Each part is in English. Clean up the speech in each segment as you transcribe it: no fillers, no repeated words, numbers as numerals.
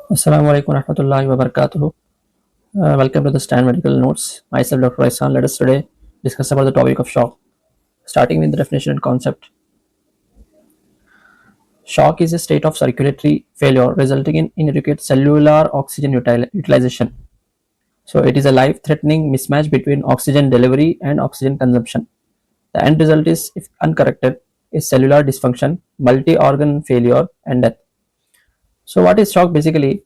Assalamualaikum warahmatullahi wabarakatuh. Welcome to the Stand Medical Notes. Myself, Dr. Rais. Let us today discuss about the topic of shock. Starting with the definition and concept. Shock is a state of circulatory failure resulting in inadequate cellular oxygen utilization. So it is a life-threatening mismatch between oxygen delivery and oxygen consumption. The end result is, if uncorrected, is cellular dysfunction, multi-organ failure, and death. So what is shock basically?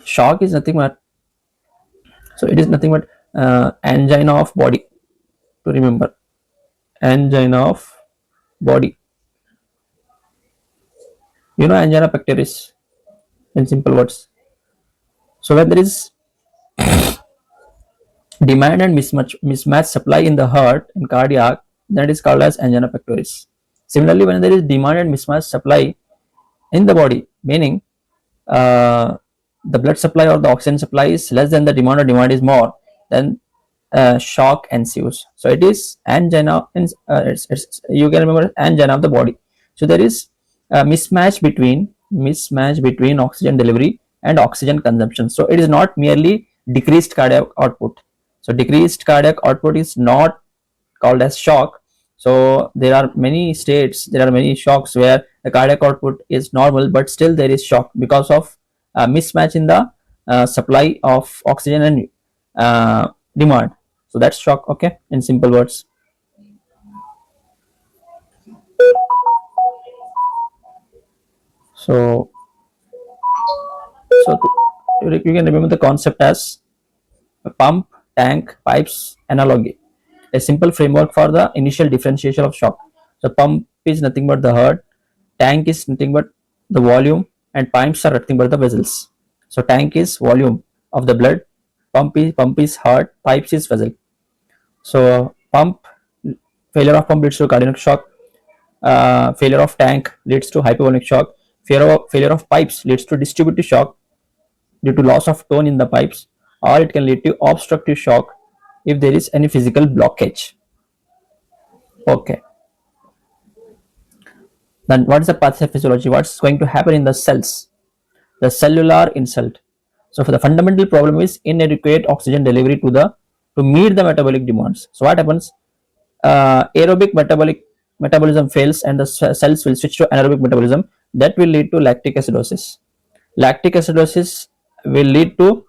Shock is nothing but it is nothing but angina of body. To remember, angina of body. Angina pectoris in simple words. So when there is demand and mismatch supply in the heart in cardiac, that is called as angina pectoris. Similarly, when there is demand and mismatch supply in the body, meaning uh, the blood supply or the oxygen supply is less than the demand or demand is more, then shock ensues. So it is angina. You can remember angina of the body. So there is a mismatch between oxygen delivery and oxygen consumption. So it is not merely decreased cardiac output. So decreased cardiac output is not called as shock. So there are many states, there are many shocks where the cardiac output is normal, but still there is shock because of mismatch in the supply of oxygen and demand. So that's shock, okay, in simple words. So, you can remember the concept as a pump, tank, pipes, analogy. A simple framework for the initial differentiation of shock. So pump is nothing but the heart, tank is nothing but the volume, and pipes are nothing but the vessels. So tank is volume of the blood, pump is heart, pipes is vessel. So pump failure of pump leads to cardiac shock. Failure of tank leads to hypovolemic shock. Failure of pipes leads to distributive shock due to loss of tone in the pipes, or it can lead to obstructive shock if there is any physical blockage. Okay. Then what is the pathophysiology? What's going to happen in the cells? The cellular insult. So for the fundamental problem is inadequate oxygen delivery to meet the metabolic demands. So what happens? Aerobic metabolism fails and the cells will switch to anaerobic metabolism. That will lead to lactic acidosis. Lactic acidosis will lead to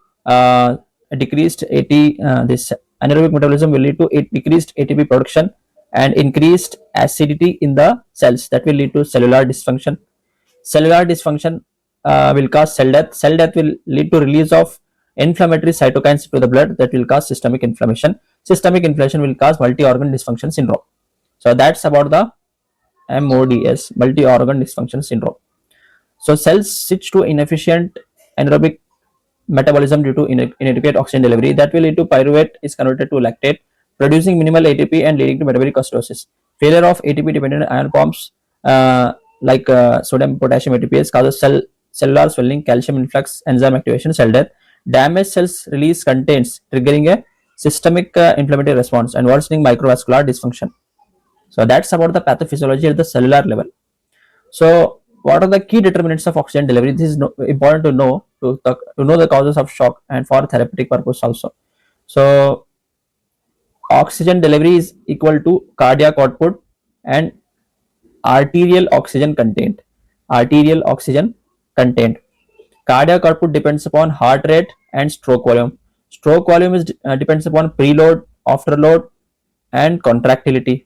decreased this anaerobic metabolism will lead to decreased ATP production and increased acidity in the cells. That will lead to cellular dysfunction. Cellular dysfunction will cause cell death. Cell death will lead to release of inflammatory cytokines to the blood that will cause systemic inflammation. Systemic inflammation will cause multi-organ dysfunction syndrome. So that's about the MODS, multi-organ dysfunction syndrome. So cells switch to inefficient anaerobic metabolism due to inadequate oxygen delivery. That will lead to pyruvate is converted to lactate, producing minimal ATP and leading to metabolic acidosis. Failure of ATP-dependent ion pumps like sodium potassium ATPase causes cellular swelling, calcium influx, enzyme activation, cell death. Damaged cells release contents, triggering a systemic inflammatory response and worsening microvascular dysfunction. So that's about the pathophysiology at the cellular level. So, what are the key determinants of oxygen delivery? This is important to know to know the causes of shock and for therapeutic purpose also. So, oxygen delivery is equal to cardiac output and arterial oxygen content. Arterial oxygen content. Cardiac output depends upon heart rate and stroke volume. Stroke volume is depends upon preload, afterload, and contractility.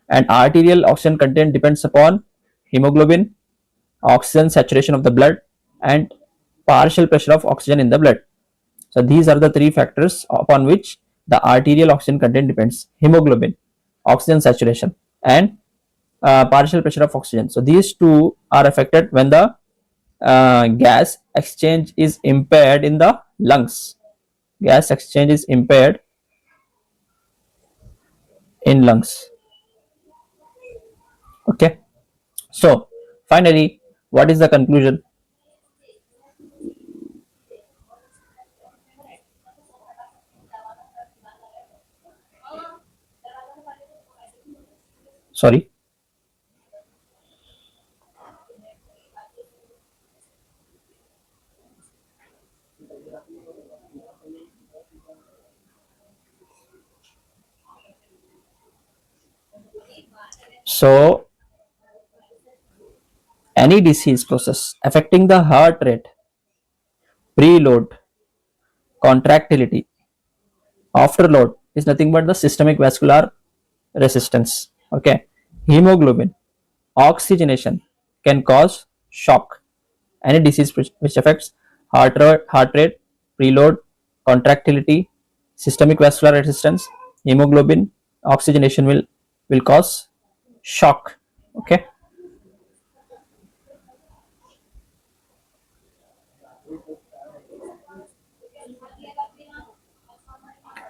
And arterial oxygen content depends upon hemoglobin, oxygen saturation of the blood, and partial pressure of oxygen in the blood. So these are the three factors upon which the arterial oxygen content depends: hemoglobin, oxygen saturation, and partial pressure of oxygen. So these two are affected when the gas exchange is impaired in the lungs. Gas exchange is impaired in lungs. Okay. So finally, what is the conclusion? Sorry. So any disease process affecting the heart rate, preload, contractility, afterload is nothing but the systemic vascular resistance. Okay, hemoglobin, oxygenation can cause shock. Any disease which affects heart rate, preload, contractility, systemic vascular resistance, hemoglobin, oxygenation will cause shock. Okay,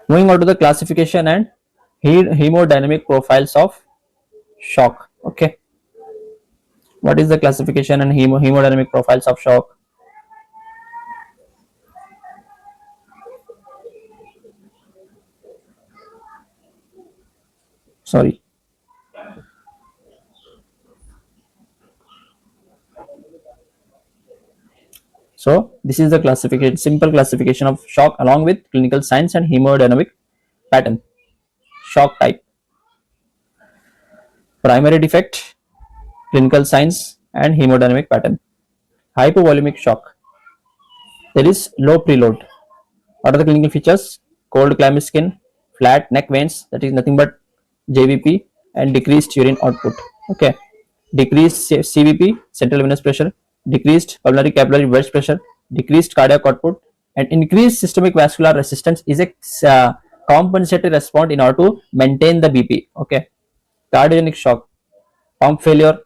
moving on to the classification and hemodynamic profiles of shock. Okay, what is the classification and hemodynamic profiles of shock? Sorry. So this is the classification, simple classification of shock along with clinical signs and hemodynamic pattern. Shock type, primary defect, clinical signs and hemodynamic pattern. Hypovolemic shock, there is low preload. What are the clinical features? Cold clammy skin, flat neck veins, that is nothing but JVP, and decreased urine output. Okay, decreased CVP, central venous pressure, decreased pulmonary capillary wedge pressure, decreased cardiac output, and increased systemic vascular resistance is a compensatory response in order to maintain the BP. Okay, cardiogenic shock, pump failure,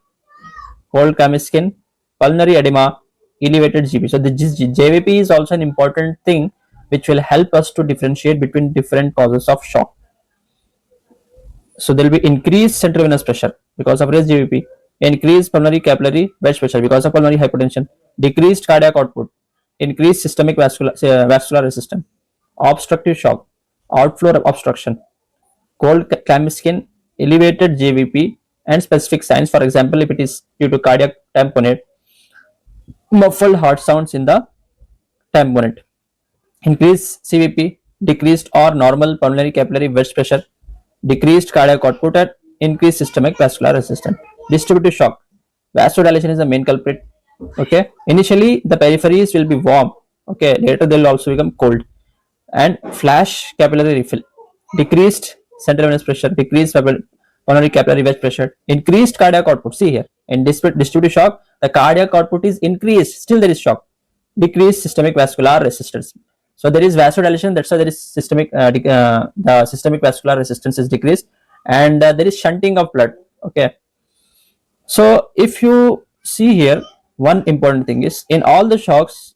cold clammy skin, pulmonary edema, elevated GP. So the JVP is also an important thing which will help us to differentiate between different causes of shock. So there will be increased central venous pressure because of raised GVP, increased pulmonary capillary wedge pressure because of pulmonary hypertension, decreased cardiac output, increased systemic vascular resistance, obstructive shock, outflow obstruction, cold clammy skin, elevated JVP, and specific signs. For example, if it is due to cardiac tamponade, muffled heart sounds in the tamponade, increased CVP, decreased or normal pulmonary capillary wedge pressure, decreased cardiac output, and increased systemic vascular resistance. Distributive shock, vasodilation is the main culprit. Okay, initially the peripheries will be warm. Okay, later they will also become cold. And flash capillary refill, decreased central venous pressure, decreased pulmonary capillary wedge pressure, increased cardiac output. See here, in distributive shock, the cardiac output is increased, still there is shock, decreased systemic vascular resistance. So there is vasodilation, that's why there is the systemic vascular resistance is decreased, and there is shunting of blood. Okay, so if you see here, one important thing is in all the shocks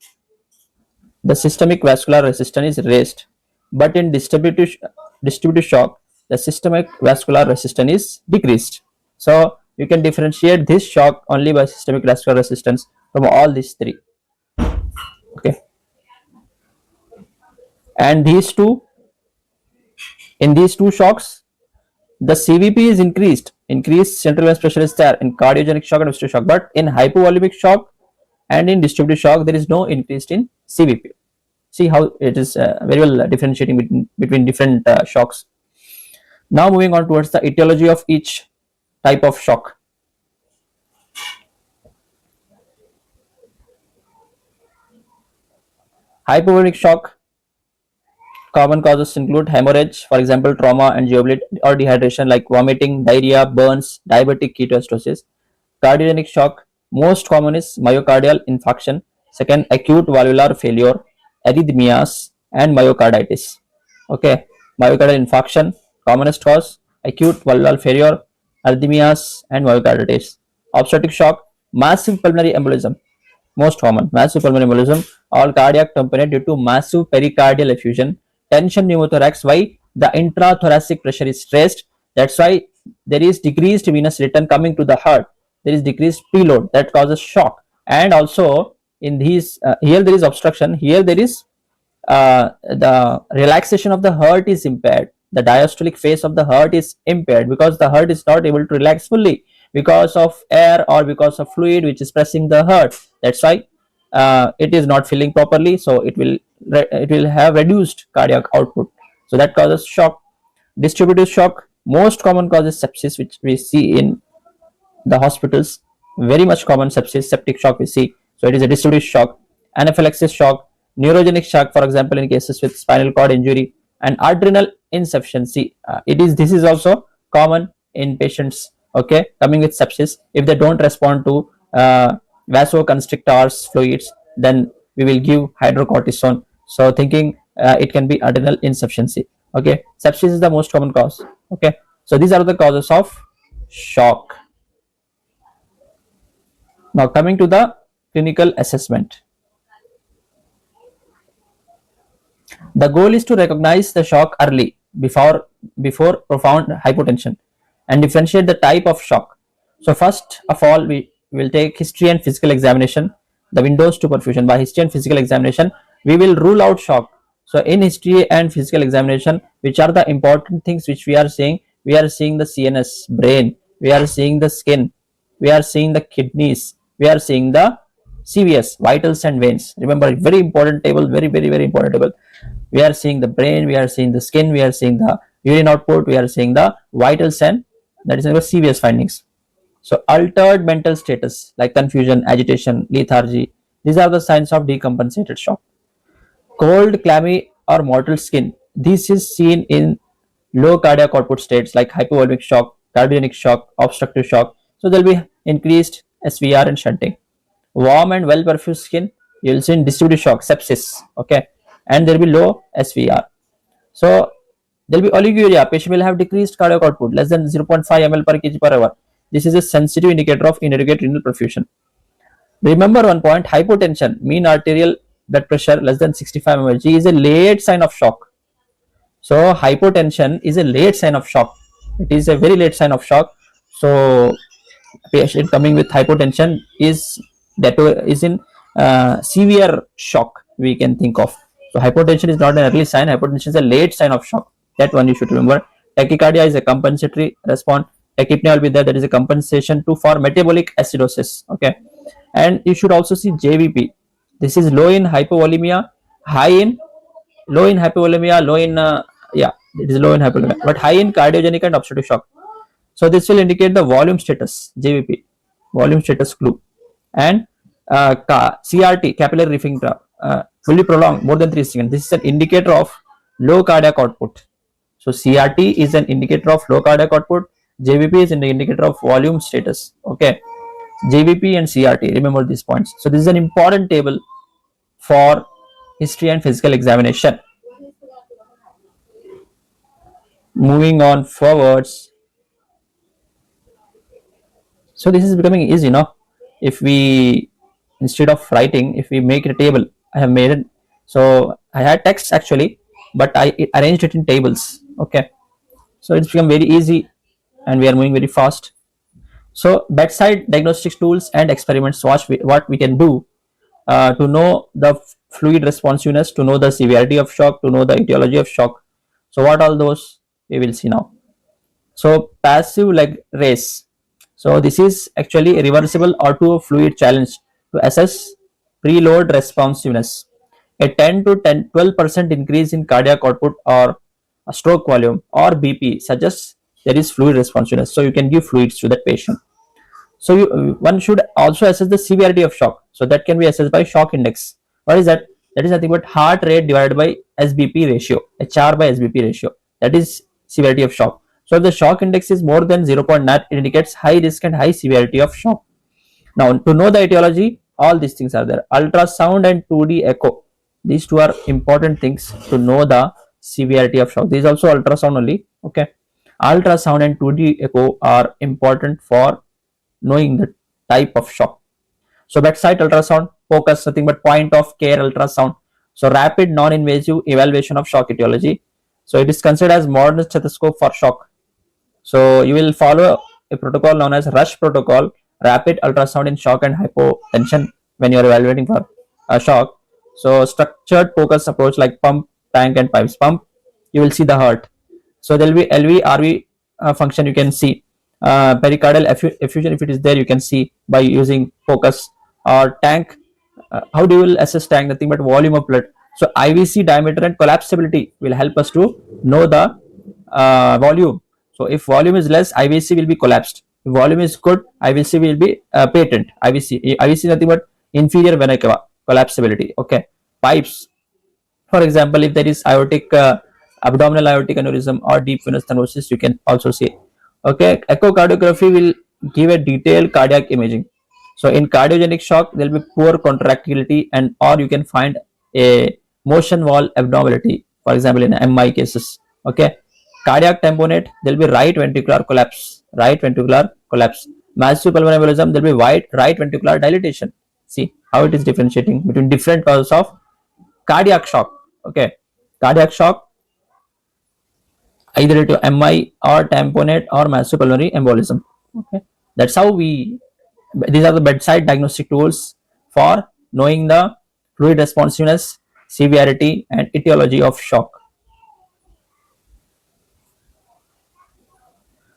the systemic vascular resistance is raised, but in distributive shock the systemic vascular resistance is decreased. So you can differentiate this shock only by systemic vascular resistance from all these three. Okay, and in these two shocks the CVP is increased central venous pressure is there in cardiogenic shock and obstructive shock, but in hypovolemic shock and in distributive shock there is no increase in CVP. See how it is very well differentiating between different shocks. Now moving on towards the etiology of each type of shock. Hypovolemic shock, common causes include hemorrhage, for example trauma and geoblit, or dehydration like vomiting, diarrhea, burns, diabetic ketoacidosis. Cardiogenic shock, most common is myocardial infarction, second acute valvular failure, arrhythmias, and myocarditis. Okay, myocardial infarction, commonest cause, acute valvular failure, arrhythmias, and myocarditis. Obstructive shock, massive pulmonary embolism, most common, massive pulmonary embolism, all cardiac tamponade due to massive pericardial effusion, tension pneumothorax, why the intrathoracic pressure is stressed, that's why there is decreased venous return coming to the heart, there is decreased preload that causes shock. And also in these here there is obstruction, here there is the relaxation of the heart is impaired, the diastolic phase of the heart is impaired because the heart is not able to relax fully because of air or because of fluid which is pressing the heart. That's why it is not filling properly, so it will have reduced cardiac output, so that causes shock. Distributive shock, most common cause is sepsis, which we see in the hospitals, very much common sepsis, septic shock we see. So it is a distributive shock, anaphylaxis shock, neurogenic shock, for example, in cases with spinal cord injury, and adrenal insufficiency. This is also common in patients. Okay, coming with sepsis, if they don't respond to vasoconstrictors fluids, then we will give hydrocortisone. So thinking it can be adrenal insufficiency. Okay, sepsis is the most common cause. Okay, so these are the causes of shock. Now coming to the clinical assessment. The goal is to recognize the shock early before profound hypotension and differentiate the type of shock. So first of all, we will take history and physical examination, the windows to perfusion. By history and physical examination, we will rule out shock. So in history and physical examination, which are the important things which we are seeing? We are seeing the CNS, brain, we are seeing the skin, we are seeing the kidneys, we are seeing the CVS, vitals and veins. Remember, very important table, very important table. We are seeing the brain, we are seeing the skin, we are seeing the urine output, we are seeing the vitals, and that is our CVS findings. So altered mental status like confusion, agitation, lethargy, these are the signs of decompensated shock. Cold, clammy or mottled skin, this is seen in low cardiac output states like hypovolemic shock, cardiogenic shock, obstructive shock. So there will be increased SVR and shunting. Warm and well perfused skin, you will see in distributive shock, sepsis. Okay, and there will be low SVR. So there will be oliguria, patient will have decreased cardiac output less than 0.5 ml per kg per hour. This is a sensitive indicator of inadequate renal perfusion. Remember one point, hypotension, mean arterial blood pressure less than 65 mmHg is a late sign of shock. So hypotension is a late sign of shock. It is a very late sign of shock. So patient coming with hypotension is in severe shock we can think of. So hypotension is not an early sign, hypotension is a late sign of shock. That one you should remember. Tachycardia is a compensatory response. Tachypnea will be there. That is a compensation for metabolic acidosis. Okay, and you should also see JVP. This is low in hypovolemia, low in hypovolemia, low in it is low in hypovolemia, but high in cardiogenic and obstructive shock. So this will indicate the volume status, JVP, volume status clue, and CRT, capillary reefing fully prolonged more than 3 seconds. This is an indicator of low cardiac output. So CRT is an indicator of low cardiac output. JVP is an indicator of volume status. Okay, JVP and CRT. Remember these points. So this is an important table for history and physical examination. Moving on forwards. So this is becoming easy now. If we, instead of writing, if we make a table, I have made it. So I had text actually, but I arranged it in tables. Okay, so it's become very easy and we are moving very fast. So bedside diagnostic tools and experiments, what we can do to know the fluid responsiveness, to know the severity of shock, to know the etiology of shock. So what all those we will see now. So passive leg raise. So this is actually a reversible auto fluid challenge to assess preload responsiveness. A 10 to 12% increase in cardiac output or a stroke volume or BP suggests there is fluid responsiveness. So you can give fluids to that patient. So one should also assess the severity of shock. So that can be assessed by shock index. What is that? That is nothing but heart rate divided by SBP ratio, HR by SBP ratio. That is severity of shock. So if the shock index is more than 0.9, it indicates high risk and high severity of shock. Now to know the etiology, all these things are there. Ultrasound and 2D echo. These two are important things to know the severity of shock. This is also ultrasound only. Okay. Ultrasound and 2D echo are important for knowing the type of shock. So bedside ultrasound, focus, nothing but point of care ultrasound. So rapid non-invasive evaluation of shock etiology. So it is considered as modern stethoscope for shock. So you will follow a protocol known as RUSH protocol, rapid ultrasound in shock and hypotension when you are evaluating for a shock. So structured focus approach like pump, tank and pipes. Pump, you will see the heart. So there will be LV, RV function you can see. Pericardial effusion, if it is there, you can see by using focus. Or tank, how do you will assess tank? Nothing but volume of blood. So IVC diameter and collapsibility will help us to know the volume. So if volume is less, IVC will be collapsed. If volume is good, IVC will be patent. IVC is nothing but inferior vena collapsibility. Okay, pipes. For example, if there is aortic abdominal aortic aneurysm or deep venous thrombosis, you can also see. Okay, echocardiography will give a detailed cardiac imaging. So in cardiogenic shock, there will be poor contractility, and or you can find a motion wall abnormality. For example, in MI cases. Okay, cardiac tamponade, there will be right ventricular collapse. Right ventricular collapse. Massive pulmonary embolism, there will be right ventricular dilatation. See how it is differentiating between different causes of cardiac shock. Okay, cardiac shock either to MI or tamponade or massive pulmonary embolism. Okay, that's how we. These are the bedside diagnostic tools for knowing the fluid responsiveness, severity, and etiology of shock.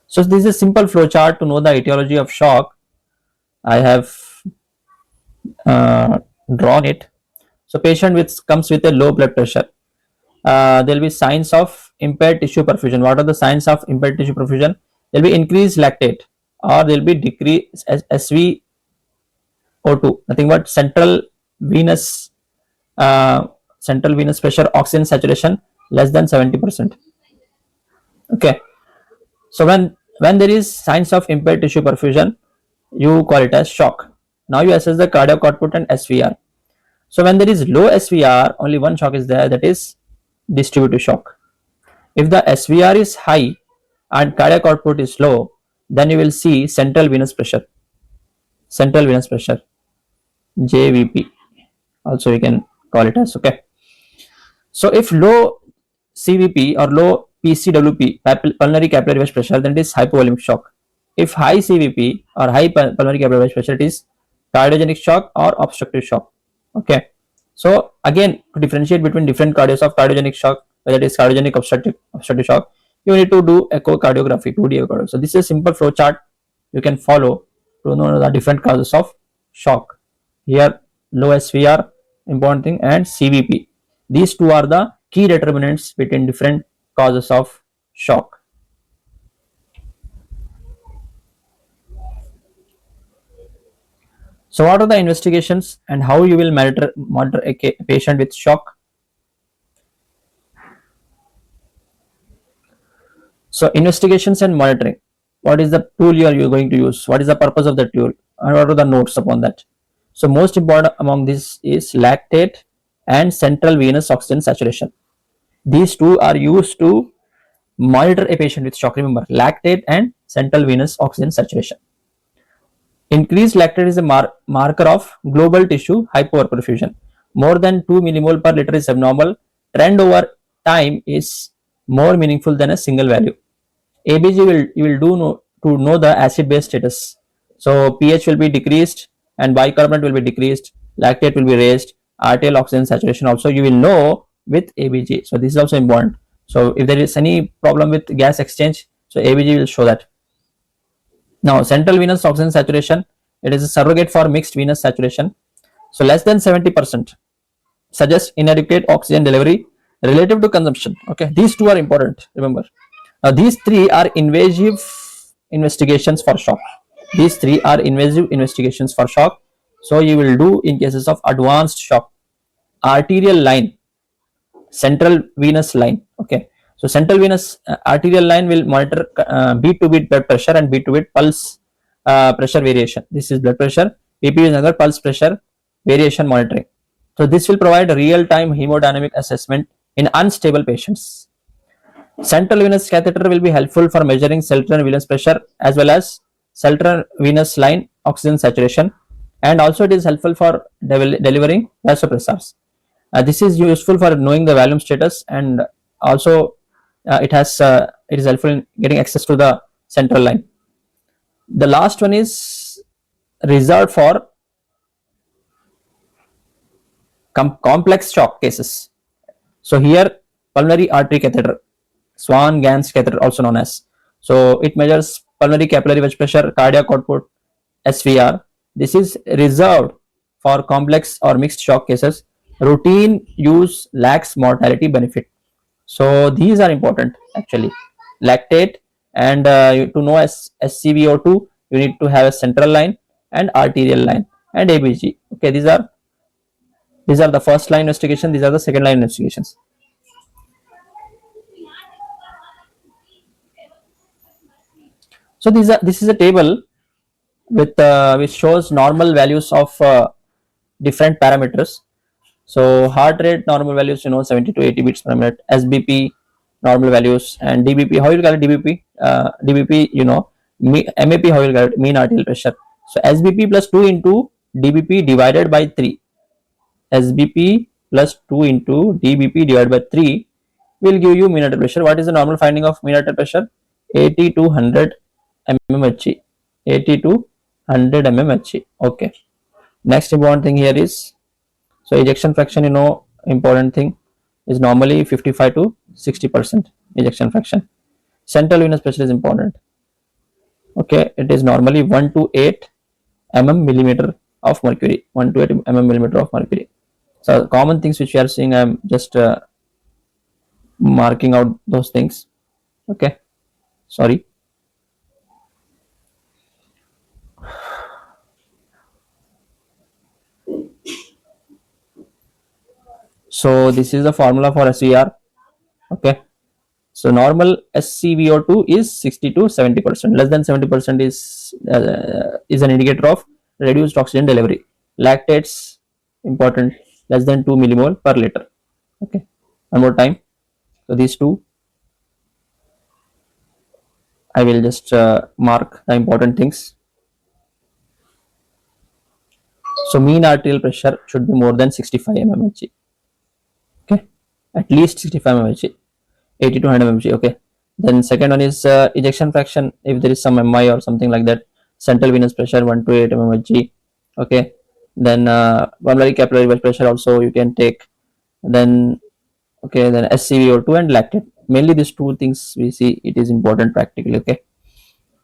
So this is a simple flowchart to know the etiology of shock. I have uh, drawn it. So patient comes with a low blood pressure. There will be signs of impaired tissue perfusion. What are the signs of impaired tissue perfusion? There will be increased lactate, or there will be decreased SvO2. Nothing but uh, central venous pressure, oxygen saturation less than 70%. Okay. So when there is signs of impaired tissue perfusion, you call it as shock. Now you assess the cardiac output and SVR. So when there is low SVR, only one shock is there, that is distributive shock. If the SVR is high and cardiac output is low, then you will see central venous pressure. Central venous pressure, JVP. Also you can call it as. Okay. So if low CVP or low PCWP, pulmonary capillary wedge pressure, then it is hypovolemic shock. If high CVP or high pulmonary capillary wedge pressure, it is cardiogenic shock or obstructive shock. Okay. So again, to differentiate between different cardios of cardiogenic shock, whether it is cardiogenic obstructive shock, you need to do echocardiography, 2D echocardiography. So this is a simple flow chart you can follow to know the different causes of shock. Here, low SVR, important thing, and CVP. These two are the key determinants between different causes of shock. So what are the investigations and how you will monitor a patient with shock? So investigations and monitoring. What is the tool you are going to use? What is the purpose of the tool? And what are the notes upon that? So most important among this is lactate and central venous oxygen saturation. These two are used to monitor a patient with shock. Remember, lactate and central venous oxygen saturation. Increased lactate is a marker of global tissue hypoperfusion. More than 2 millimole per liter is abnormal. Trend over time is more meaningful than a single value. ABG you will do to know the acid base status. So pH will be decreased and bicarbonate will be decreased. Lactate will be raised. Arterial oxygen saturation also you will know with ABG. So this is also important. So if there is any problem with gas exchange, so ABG will show that. Now central venous oxygen saturation, it is a surrogate for mixed venous saturation. So less than 70% suggests inadequate oxygen delivery relative to consumption. Okay, these two are important. Remember, now these three are invasive investigations for shock. These three are invasive investigations for shock. So you will do in cases of advanced shock. Arterial line, central venous line. Okay, so central venous arterial line will monitor beat to beat blood pressure and beat to beat pulse pressure variation. This is blood pressure. PP is another pulse pressure variation monitoring. So this will provide real time hemodynamic assessment in unstable patients. Central venous catheter will be helpful for measuring cellular venous pressure as well as cellular venous line oxygen saturation, and also it is helpful for delivering vasopressors. This is useful for knowing the volume status, and also it is helpful in getting access to the central line. The last one is reserved for complex shock cases. So here pulmonary artery catheter, Swan-Ganz catheter also known as. So it measures pulmonary capillary wedge pressure, cardiac output, SVR. This is reserved for complex or mixed shock cases. Routine use lacks mortality benefit. So these are important actually. Lactate and to know SCVO2 you need to have a central line and arterial line and ABG. Okay, these are the first line investigation, these are the second line investigations. So this is a table with which shows normal values of different parameters. So heart rate normal values, 70 to 80 beats per minute. SBP normal values, and DBP. How you calculate DBP? DBP, MAP. How you calculate mean arterial pressure? So SBP plus 2 into DBP divided by 3. SBP plus 2 into DBP divided by 3 will give you mean arterial pressure. What is the normal finding of mean arterial pressure? 80 to 100 mmHg. 80 to 100 mmHg. Okay. Next important thing here is, so ejection fraction, important thing is normally 55 to 60% ejection fraction. Central venous pressure is important. Okay, it is normally 1 to 8 millimeter of mercury. 1 to 8 millimeter of mercury. So common things which we are seeing, I am just marking out those things. Okay, sorry. So this is the formula for SVR. Okay, so normal SCVO2 is 60 to 70%. Less than 70% is an indicator of reduced oxygen delivery. Lactates important, less than 2 millimole per liter. Okay, one more time. So these two, I will just mark the important things. So mean arterial pressure should be more than 65 mmHg. Okay, at least 65 mmHg. 80 to 100 mmHg. Okay, then second one is ejection fraction. If there is some MI or something like that, central venous pressure 1 to 8 mmHg. Okay, then pulmonary capillary blood pressure also you can take. Then okay, then SCVO2 and lactate. Mainly these two things we see it is important practically. Okay,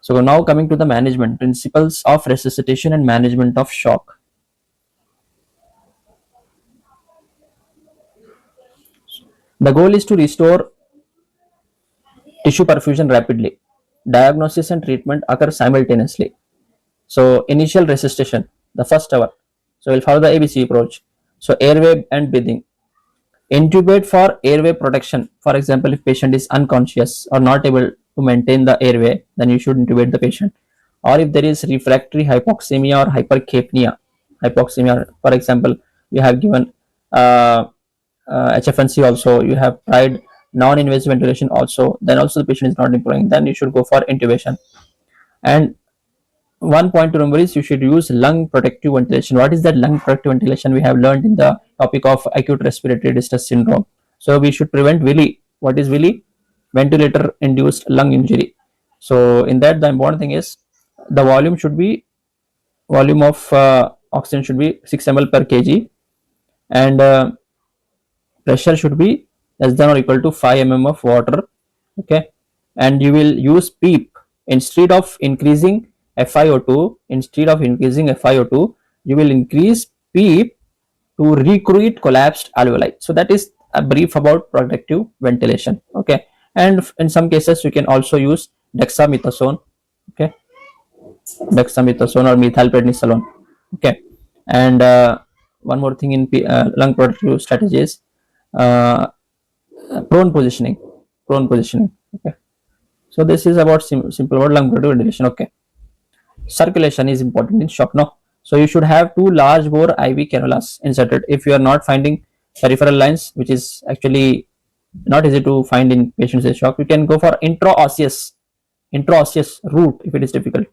so now coming to the management principles of resuscitation and management of shock. The goal is to restore tissue perfusion rapidly. Diagnosis and treatment occur simultaneously. So initial resuscitation, the first hour. So we'll follow the ABC approach. So airway and breathing. Intubate for airway protection. For example, if patient is unconscious or not able to maintain the airway, then you should intubate the patient. Or if there is refractory hypoxemia or hypercapnia, hypoxemia, for example, you have given HFNC also, you have tried non-invasive ventilation also, then also the patient is not improving, then you should go for intubation. And one point to remember is you should use lung protective ventilation. What is that lung protective ventilation? We have learned in the topic of acute respiratory distress syndrome. So we should prevent VILI. What is VILI? Ventilator induced lung injury. So in that, the important thing is the volume of oxygen should be 6 ml per kg, and pressure should be less than or equal to 5 mm of water. Okay, and you will use PEEP instead of increasing FiO2. You will increase PEEP to recruit collapsed alveoli. So that is a brief about protective ventilation. Okay, and in some cases you can also use dexamethasone. Okay, dexamethasone or methylprednisolone. Okay, and one more thing in lung protective strategies, prone positioning. Okay, so this is about simple about lung protective ventilation. Okay, circulation is important in shock. No, so you should have two large bore IV cannulas inserted. If you are not finding peripheral lines, which is actually not easy to find in patients in shock, you can go for intraosseous route if it is difficult.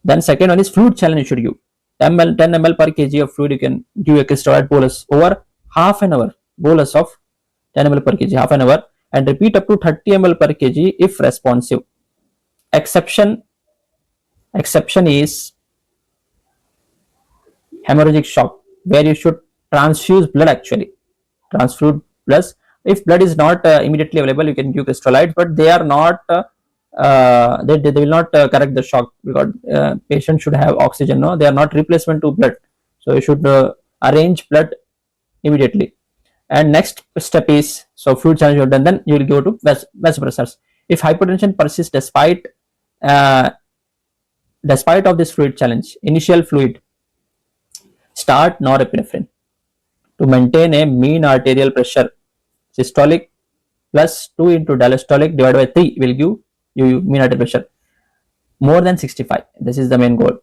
Then second one is fluid challenge. You should give 10 ml per kg of fluid. You can give a crystalloid bolus over half an hour, bolus of 10 ml per kg half an hour, and repeat up to 30 ml per kg if responsive. Exception is hemorrhagic shock, where you should transfuse blood. Actually, transfuse blood. If blood is not immediately available, you can give crystalloids, but they are not they will not correct the shock, because patient should have oxygen. No, they are not replacement to blood, so you should arrange blood immediately. And next step is, so fluid challenge you have done, then you will go to vasopressors. If hypertension persists Despite of this fluid challenge, initial fluid, start norepinephrine to maintain a mean arterial pressure. Systolic plus 2 into diastolic divided by 3 will give you mean arterial pressure more than 65. This is the main goal.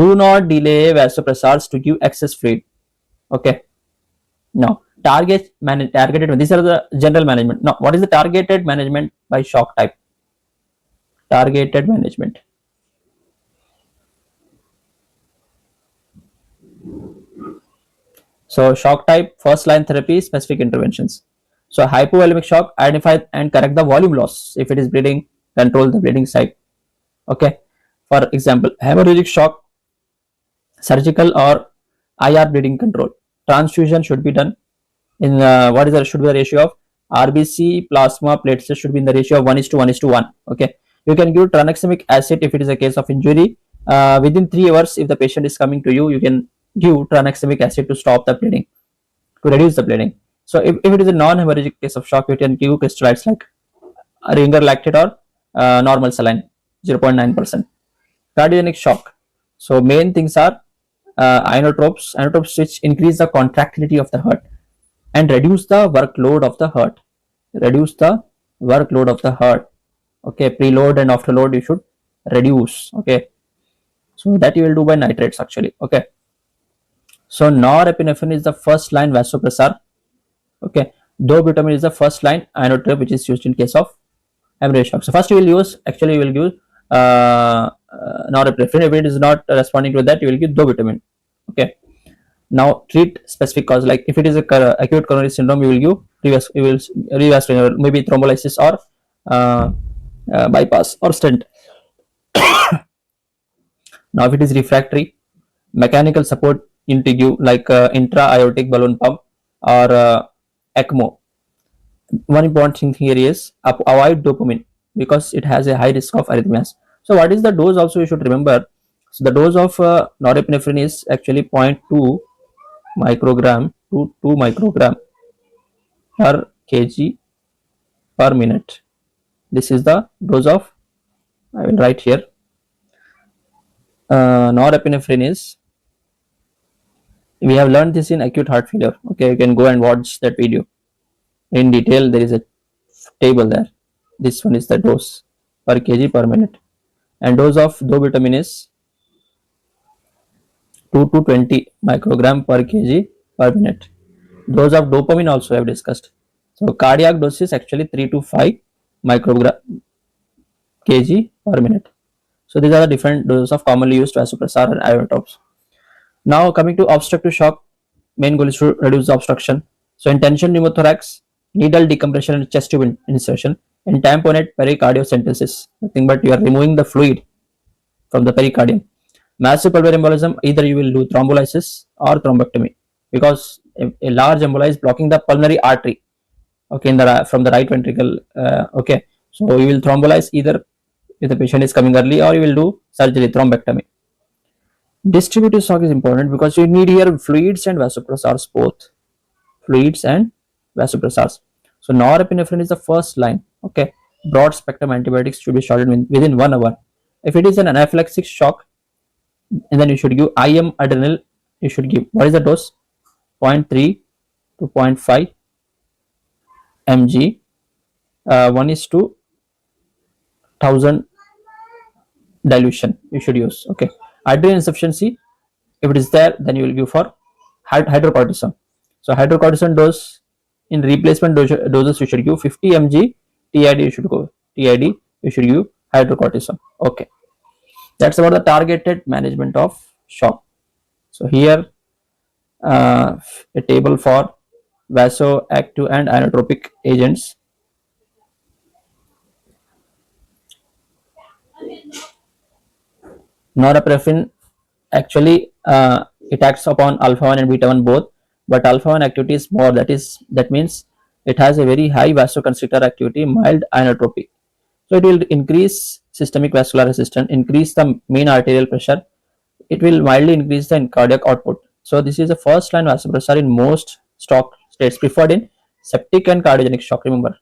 Do not delay vasopressors to give excess fluid. Okay. Now, targeted. These are the general management. Now, what is the targeted management by shock type? Targeted management. So, shock type, first line therapy, specific interventions. So, hypovolemic shock, identify and correct the volume loss. If it is bleeding, control the bleeding site. Okay. For example, hemorrhagic shock, surgical or IR bleeding control. Transfusion should be done in what is the should be the ratio of RBC plasma platelets should be in the ratio of 1:1:1. Okay, you can give tranexamic acid if it is a case of injury. Within 3 hours, if the patient is coming to you, you can give tranexamic acid to stop the bleeding, to reduce the bleeding. So if it is a non-hemorrhagic case of shock, you can give crystalloids like ringer lactate or normal saline 0.9%. Cardiogenic shock. So main things are inotropes which increase the contractility of the heart and reduce the workload of the heart. Reduce the workload of the heart. Okay, preload and afterload you should reduce. Okay, so that you will do by nitrates actually. Okay, so norepinephrine is the first line vasopressor. Okay, dobutamine is the first line inotrope which is used in case of hemorrhage shock. So first you will use norepinephrine. If it is not responding to that, you will give dobutamine. Okay. Now treat specific cause, like if it is a acute coronary syndrome, you will give revascular, maybe thrombolysis or bypass or stent. Now if it is refractory, mechanical support into give like intra-aortic balloon pump or ECMO. One important thing here is avoid dopamine because it has a high risk of arrhythmias. So what is the dose also you should remember. So the dose of norepinephrine is actually 0.2 microgram to 2 microgram per kg per minute. This is the dose of, I will write here, norepinephrine is, we have learned this in acute heart failure. Okay, you can go and watch that video in detail. There is a table there. This one is the dose per kg per minute, and dose of dobutamine is 2 to 20 microgram per kg per minute. Dose of dopamine also I have discussed. So cardiac dose is actually 3 to 5 microgram kg per minute. So these are the different doses of commonly used vasopressor and inotropes. Now coming to obstructive shock, main goal is to reduce the obstruction. So in tension pneumothorax, needle decompression and chest tube insertion, and tamponade pericardiocentesis. Nothing but you are removing the fluid from the pericardium. Massive pulmonary embolism, either you will do thrombolysis or thrombectomy because a large emboli is blocking the pulmonary artery. Okay, in the from the right ventricle. Okay, so you will thrombolyze either if the patient is coming early, or you will do surgery, thrombectomy. Distributive shock is important because you need here fluids and vasopressors both. Fluids and vasopressors. So norepinephrine is the first line. Okay, broad spectrum antibiotics should be started within 1 hour. If it is an anaphylactic shock, and then you should give IM adrenal. You should give, what is the dose? 0.3 to 0.5 mg. 1:1000 dilution you should use. Okay, adrenal insufficiency, if it is there, then you will give for hydrocortisone. So hydrocortisone dose in replacement doses you should give 50 mg. TID you should go. TID you should give hydrocortisone. Okay, that's about the targeted management of shock. So here a table for vasoactive and inotropic agents. Norepinephrine actually it acts upon alpha 1 and beta 1 both, but alpha 1 activity is more, that means it has a very high vasoconstrictor activity, mild inotropy. So it will increase systemic vascular resistance, increase the mean arterial pressure, it will mildly increase the cardiac output. So this is the first line vasopressor in most stock states, preferred in septic and cardiogenic shock. Remember,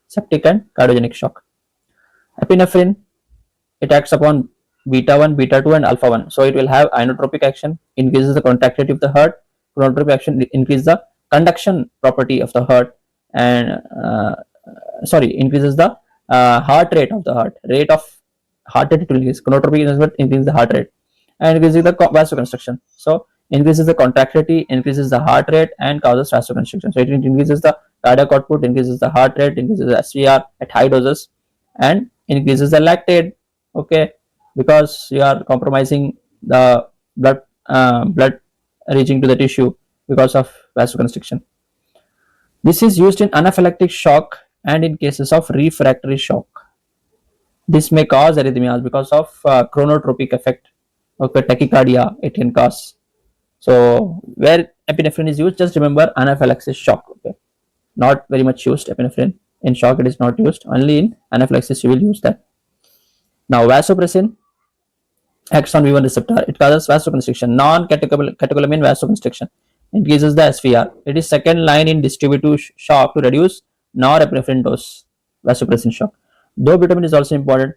septic and cardiogenic shock. Epinephrine, it acts upon beta 1, beta 2, and alpha 1. So it will have inotropic action, increases the contractility of the heart. Chronotropic action increases the conduction property of the heart, and increases the heart rate of the heart. Rate of heart rate will increase. Chronotropic increases the heart rate and increases the vasoconstriction. So increases the contractility, increases the heart rate, and causes vasoconstriction. So it increases the cardiac output, increases the heart rate, increases the SVR at high doses, and increases the lactate. Okay, because you are compromising the blood reaching to the tissue because of vasoconstriction. This is used in anaphylactic shock and in cases of refractory shock. This may cause arrhythmias because of chronotropic effect. Okay, tachycardia it can cause. So where epinephrine is used, just remember anaphylaxis shock. Okay, not very much used epinephrine. In shock it is not used. Only in anaphylaxis you will use that. Now vasopressin acts on V1 receptor. It causes vasoconstriction, non-catecholamine vasoconstriction. Increases the SVR. It is second line in distributive shock to reduce norepinephrine dose. Vasopressin shock. Though vitamin is also important,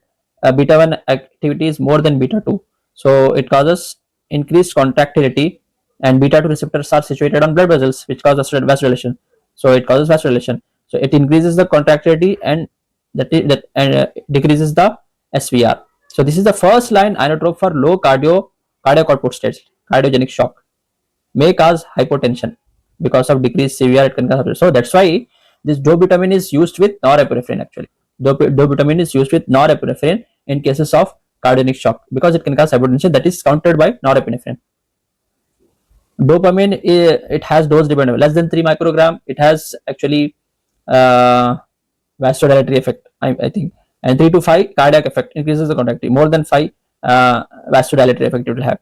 beta 1 activity is more than beta 2. So it causes increased contractility, and beta 2 receptors are situated on blood vessels, which cause vasodilation. So it causes vasodilation. So it increases the contractility and decreases the SVR. So this is the first line inotrope for low cardiac output states. Cardiogenic shock may cause hypotension because of decreased CVR. It can cause, so that's why this dopamine is used with norepinephrine. Actually, dopamine is used with norepinephrine in cases of cardiogenic shock because it can cause hypotension. That is countered by norepinephrine. Dopamine, it has dose dependent, less than 3 microgram. It has actually vasodilatory effect, I think, and 3 to 5 cardiac effect, increases the contractility. More than 5 vasodilatory effect it will have.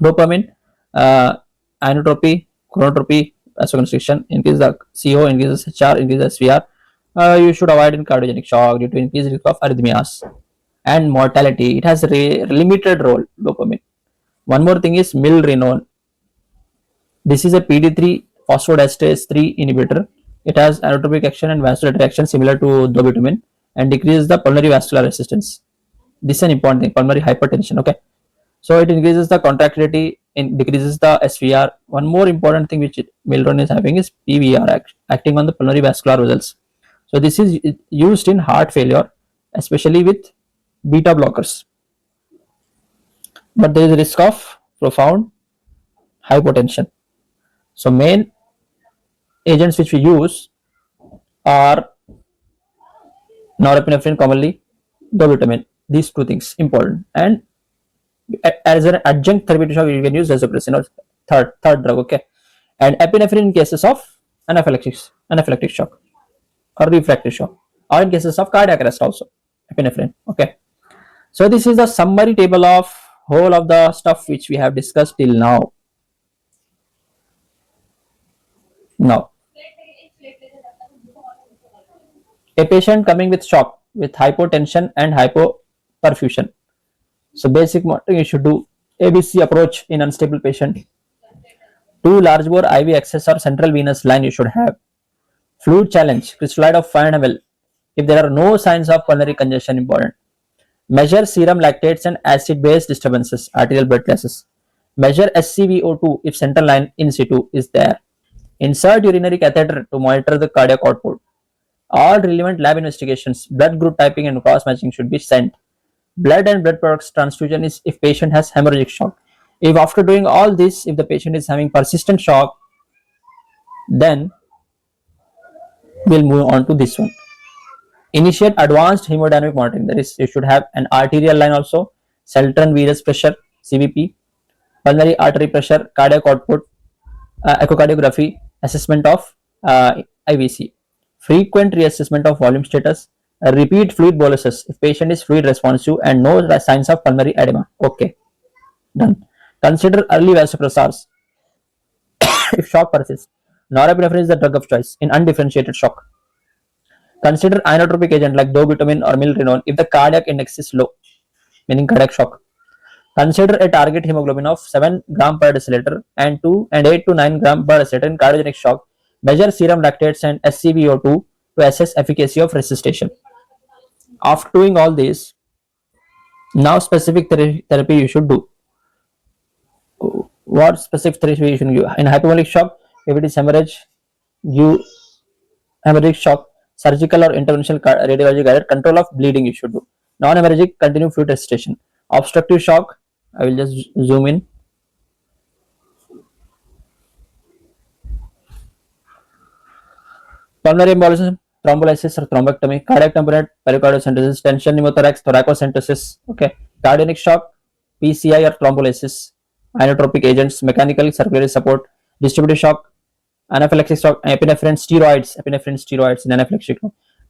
Dopamine, inotropy, chronotropy, vasoconstriction, increases the CO, increases HR, increases SVR. You should avoid in cardiogenic shock due to increased risk of arrhythmias and mortality. It has a limited role, dopamine. One more thing is milrinone. This is a PD3 phosphodiesterase 3 inhibitor. It has inotropic action and vasodilatory action similar to dopamine and decreases the pulmonary vascular resistance. This is an important thing, pulmonary hypertension. Okay, so it increases the contractility, decreases the SVR. One more important thing which milrinone is having is PVR, acting on the pulmonary vascular vessels. So this is used in heart failure, especially with beta blockers. But there is a risk of profound hypotension. So main agents which we use are norepinephrine, commonly dopamine. These two things important. And as an adjunct therapy to shock, you can use vasopressin or third drug. Okay, and epinephrine in cases of anaphylactic shock or refractory shock, or in cases of cardiac arrest also epinephrine. Okay, so this is the summary table of whole of the stuff which we have discussed till now. Now, a patient coming with shock with hypotension and hypoperfusion. So basic monitoring you should do ABC approach in unstable patient. 2 large bore IV access or central venous line you should have. Fluid challenge, crystallite of 500 ml if there are no signs of pulmonary congestion. Important. Measure serum lactates and acid base disturbances, arterial blood gases. Measure SCVO2 if central line in situ is there. Insert urinary catheter to monitor the cardiac output. All relevant lab investigations, blood group typing and cross matching should be sent. Blood and blood products transfusion is if patient has hemorrhagic shock. If after doing all this, if the patient is having persistent shock, then we'll move on to this one. Initiate advanced hemodynamic monitoring. That is, you should have an arterial line also, Celtron venous pressure, CVP, pulmonary artery pressure, cardiac output, echocardiography, assessment of IVC, frequent reassessment of volume status, repeat fluid boluses if patient is fluid responsive and no signs of pulmonary edema. Okay, done. Consider early vasopressors if shock persists. Norepinephrine is the drug of choice in undifferentiated shock. Consider inotropic agent like dopamine or milrinone if the cardiac index is low, meaning cardiac shock. Consider a target hemoglobin of 7 gram per deciliter and 8 to 9 gram per deciliter in cardiogenic shock. Measure serum lactates and SCVO2 to assess efficacy of resuscitation. After doing all this, Now specific therapy you should do. What specific therapy you should do? In hypovolemic shock, if it is hemorrhage, you hemorrhagic shock, surgical or interventional radiology guided control of bleeding you should do. Non-hemorrhagic, continue fluid resuscitation. Obstructive shock, I will just zoom in. Pulmonary embolism, thrombolysis or thrombectomy, cardiac tamponade, pericardiocentesis, tension pneumothorax, thoracocentesis. Okay, cardiogenic shock, PCI or thrombolysis, inotropic agents, mechanical circulatory support, distributive shock, anaphylaxis shock, epinephrine steroids in anaphylaxis,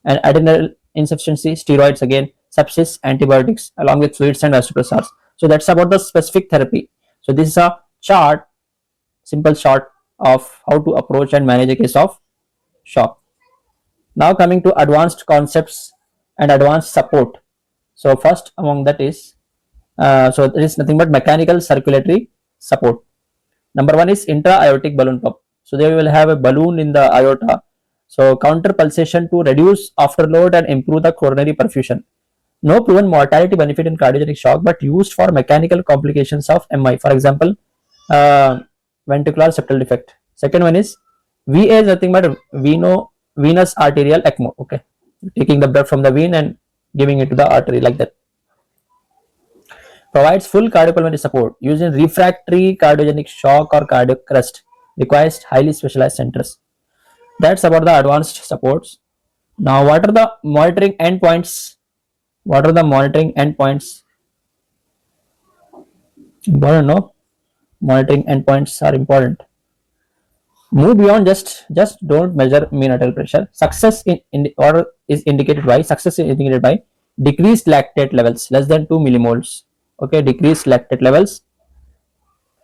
and adrenal insufficiency, steroids again, sepsis, antibiotics, along with fluids and vasopressors. So that's about the specific therapy. So this is a chart, simple chart of how to approach and manage a case of shock. Now coming to advanced concepts and advanced support. So first among that is, so there is nothing but mechanical circulatory support. Number one is intra-aortic balloon pump. So they will have a balloon in the aorta. So counter pulsation to reduce afterload and improve the coronary perfusion. No proven mortality benefit in cardiogenic shock, but used for mechanical complications of MI. For example, uh, ventricular septal defect. Second one is VA is nothing but venous arterial ECMO. Okay, taking the blood from the vein and giving it to the artery like that. Provides full cardiopulmonary support. Used in refractory cardiogenic shock or cardiac arrest. Requires highly specialized centers. That's about the advanced supports. Now, what are the monitoring endpoints? What are the monitoring endpoints? Important, no? Monitoring endpoints are important. Move beyond just don't measure mean arterial pressure. Success in or is indicated by decreased lactate levels less than 2 millimoles. Okay, decreased lactate levels,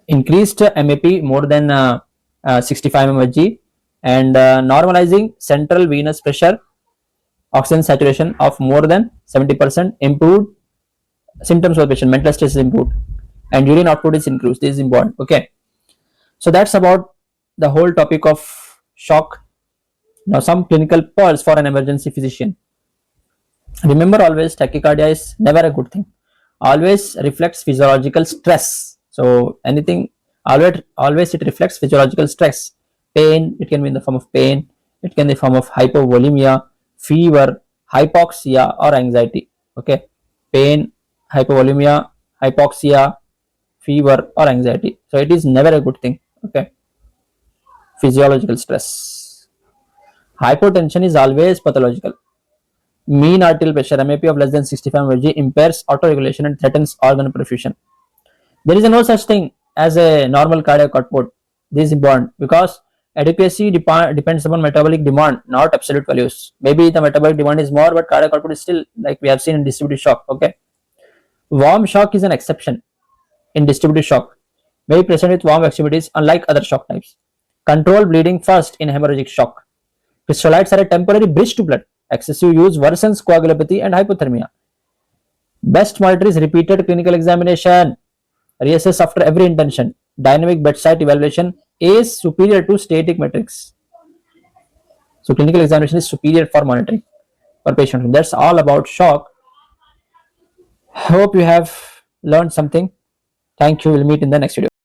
increased MAP more than 65 mmHg, and normalizing central venous pressure, oxygen saturation of more than 70%, improved symptoms of the patient, mental stress is improved, and urine output is increased. This is important. Okay, so that's about the whole topic of shock. Now some clinical pearls for an emergency physician. Remember always, tachycardia is never a good thing. Always reflects physiological stress. So anything, always it reflects physiological stress. Pain, it can be in the form of pain, it can be in the form of hypovolemia, fever, hypoxia, or anxiety. Okay, pain, hypovolemia, hypoxia, fever, or anxiety. So it is never a good thing. Okay, physiological stress. Hypotension is always pathological. Mean arterial pressure, MAP of less than 65 mmHg, impairs autoregulation and threatens organ perfusion. There is no such thing as a normal cardiac output. This is important because adequacy depends upon metabolic demand, not absolute values. Maybe the metabolic demand is more, but cardiac output is still like we have seen in distributive shock. Okay, warm shock is an exception in distributive shock. May be present with warm activities, unlike other shock types. Control bleeding first in hemorrhagic shock. Crystalloids are a temporary bridge to blood. Excessive use worsens coagulopathy and hypothermia. Best monitor is repeated clinical examination. Reassess after every intervention. Dynamic bedside evaluation is superior to static metrics. So clinical examination is superior for monitoring for patient. That's all about shock. Hope you have learned something. Thank you. We'll meet in the next video.